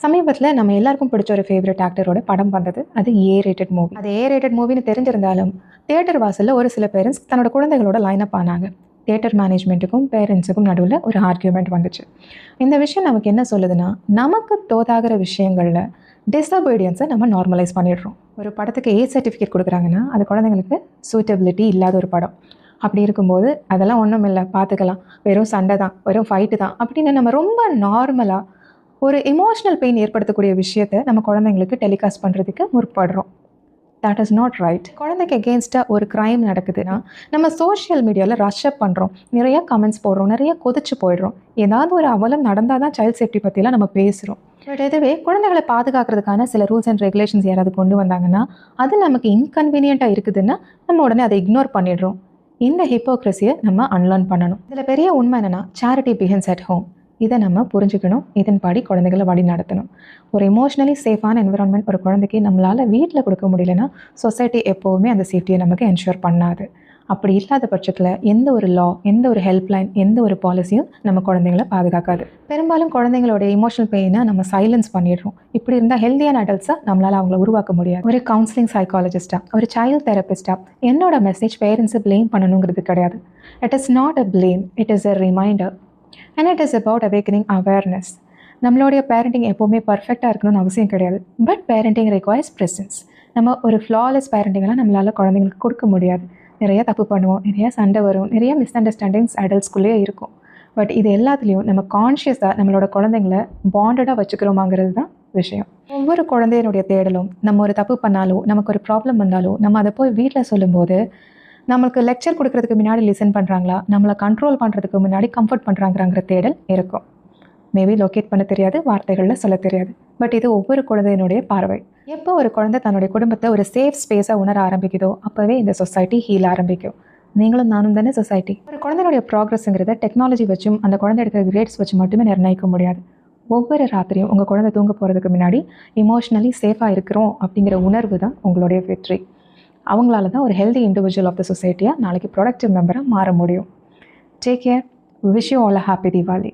சமீபத்தில் நம்ம எல்லாருக்கும் பிடிச்ச ஒரு ஃபேவரட் ஆக்டரோட படம் வந்தது. அது ஏ ரேட்டட் மூவி. அது ஏ ரேட்டட் மூவின்னு தெரிஞ்சிருந்தாலும் தியேட்டர் வாசலில் ஒரு சில பேரண்ட்ஸ் தன்னோட குழந்தைகளோட லைனப் ஆனாங்க. தியேட்டர் மேனேஜ்மெண்ட்டுக்கும் பேரண்ட்ஸுக்கும் நடுவில் ஒரு ஆர்கியூமெண்ட் வந்துச்சு. இந்த விஷயம் நமக்கு என்ன சொல்லுதுன்னா, நமக்கு தோதாகிற விஷயங்களில் டிஸபீடியன்ஸை நம்ம நார்மலைஸ் பண்ணிடுறோம். ஒரு படத்துக்கு ஏ சர்டிஃபிகேட் கொடுக்குறாங்கன்னா அது குழந்தைங்களுக்கு சூட்டபிலிட்டி இல்லாத ஒரு படம். அப்படி இருக்கும்போது அதெல்லாம் ஒன்றும் இல்லை, பார்த்துக்கலாம், வெறும் சண்டை தான், வெறும் ஃபைட்டு தான் அப்படின்னு நம்ம ரொம்ப நார்மலாக ஒரு எமோஷ்னல் பெயின் ஏற்படுத்தக்கூடிய விஷயத்தை நம்ம குழந்தைங்களுக்கு டெலிகாஸ்ட் பண்ணுறதுக்கு முற்படுறோம். That is not right. குழந்தைக்கு எகெயின்ஸ்டாக ஒரு க்ரைம் நடக்குதுன்னா நம்ம சோஷியல் மீடியாவில் ரஷ்அப் பண்ணுறோம், நிறைய கமெண்ட்ஸ் போடுறோம், நிறைய கொதிச்சு போயிடுறோம். ஏதாவது ஒரு அவலம் நடந்தால் தான் சைல்ட் சேஃப்டி பற்றிலாம் நம்ம பேசுகிறோம். பட் இதுவே குழந்தைகளை பாதுகாக்கிறதுக்கான சில ரூல்ஸ் அண்ட் ரெகுலேஷன்ஸ் யாராவது கொண்டு வந்தாங்கன்னா அது நமக்கு இன்கன்வீனியண்ட்டாக இருக்குதுன்னா நம்ம உடனே அதை இக்னோர் பண்ணிடுறோம். இந்த ஹிப்போக்ரஸியை நம்ம அன்லேர்ன் பண்ணணும். இதில் பெரிய உண்மை என்னென்னா, சேரிட்டி பிகின்ஸ் அட் ஹோம். இதை நம்ம புரிஞ்சுக்கணும், இதன்படி குழந்தைகளை வழி நடத்தணும். ஒரு எமோஷ்னலி சேஃபான என்விரான்மெண்ட் ஒரு குழந்தைக்கு நம்மளால் வீட்டில் கொடுக்க முடியலன்னா சொசைட்டி எப்போவுமே அந்த சேஃப்டியை நமக்கு என்ஷூர் பண்ணாது. அப்படி இல்லாத பட்சத்தில் எந்த ஒரு லா, எந்த ஒரு ஹெல்ப்லைன், எந்த ஒரு பாலிசியும் நம்ம குழந்தைங்களை பாதுகாக்காது. பெரும்பாலும் குழந்தைங்களோட எமோஷனல் பெயினை நம்ம சைலன்ஸ் பண்ணிடுறோம். இப்படி இருந்தால் ஹெல்தியான அடல்ட்ஸாக நம்மளால் அவங்கள உருவாக்க முடியாது. ஒரு கவுன்சிலிங் சைக்காலஜிஸ்ட்டாக, ஒரு சைல்டு தெரபிஸ்ட்டாக என்னோட மெசேஜ் பேரண்ட்ஸை ப்ளேம் பண்ணணுங்கிறது கிடையாது. It is not a blame, it is a reminder. And it is about awakening awareness. நம்மளுடைய பேரண்டிங் எப்போவுமே பர்ஃபெக்டாக இருக்கணும்னு அவசியம் கிடையாது. But parenting requires presence. நம்ம ஒரு ஃப்ளாலெஸ் பேரண்டிங்கெல்லாம் நம்மளால் குழந்தைங்களுக்கு கொடுக்க முடியாது. நிறைய தப்பு பண்ணுவோம், நிறைய சண்டை வரும், நிறைய மிஸ் அண்டர்ஸ்டாண்டிங்ஸ் அடல்ட்ஸ்குள்ளேயே இருக்கும். பட் இது எல்லாத்துலேயும் நம்ம கான்ஷியஸாக நம்மளோட குழந்தைங்களை பாண்டடாக வச்சுக்கிறோமாங்கிறது தான் விஷயம். ஒவ்வொரு குழந்தையினுடைய தேடலும், நம்ம ஒரு தப்பு பண்ணாலோ, நமக்கு ஒரு ப்ராப்ளம் வந்தாலோ நம்ம அதை போய் வீட்டில் சொல்லும்போது நம்மளுக்கு லெக்சர் கொடுக்கறதுக்கு முன்னாடி லிசன் பண்ணுறாங்களா, நம்மளை கண்ட்ரோல் பண்ணுறதுக்கு முன்னாடி கம்ஃபர்ட் பண்ணுறாங்கிற தேடல் இருக்கும். மேபி லொக்கேட் பண்ண தெரியாது, வார்த்தைகளில் சொல்ல தெரியாது. பட் இது ஒவ்வொரு குழந்தையினுடைய பார்வை. எப்போ ஒரு குழந்தை தன்னுடைய குடும்பத்தை ஒரு சேஃப் ஸ்பேஸாக உணர ஆரம்பிக்குதோ அப்போவே இந்த சொசைட்டி ஹீல் ஆரம்பிக்கும். நீங்களும் நானும் தானே சொசைட்டி. ஒரு குழந்தையுடைய ப்ராக்ரஸ்ங்கிறத டெக்னாலஜி வச்சும் அந்த குழந்தை எடுக்கிற கிரேட்ஸ் வச்சு மட்டுமே நிர்ணயிக்க முடியாது. ஒவ்வொரு ராத்திரியும் உங்கள் குழந்தை தூங்க போகிறதுக்கு முன்னாடி எமோஷ்னலி சேஃபாக இருக்கிறோம் அப்படிங்கிற உணர்வு தான் உங்களுடைய வெற்றி. அவங்களால தான் ஒரு ஹெல்தி இண்டிவிஜுவல் ஆஃப் த சொசைட்டியாக நாளைக்கு ப்ரொடக்டிவ் மெம்பராக மாற முடியும். Take care. Wish you all a happy Deepavali.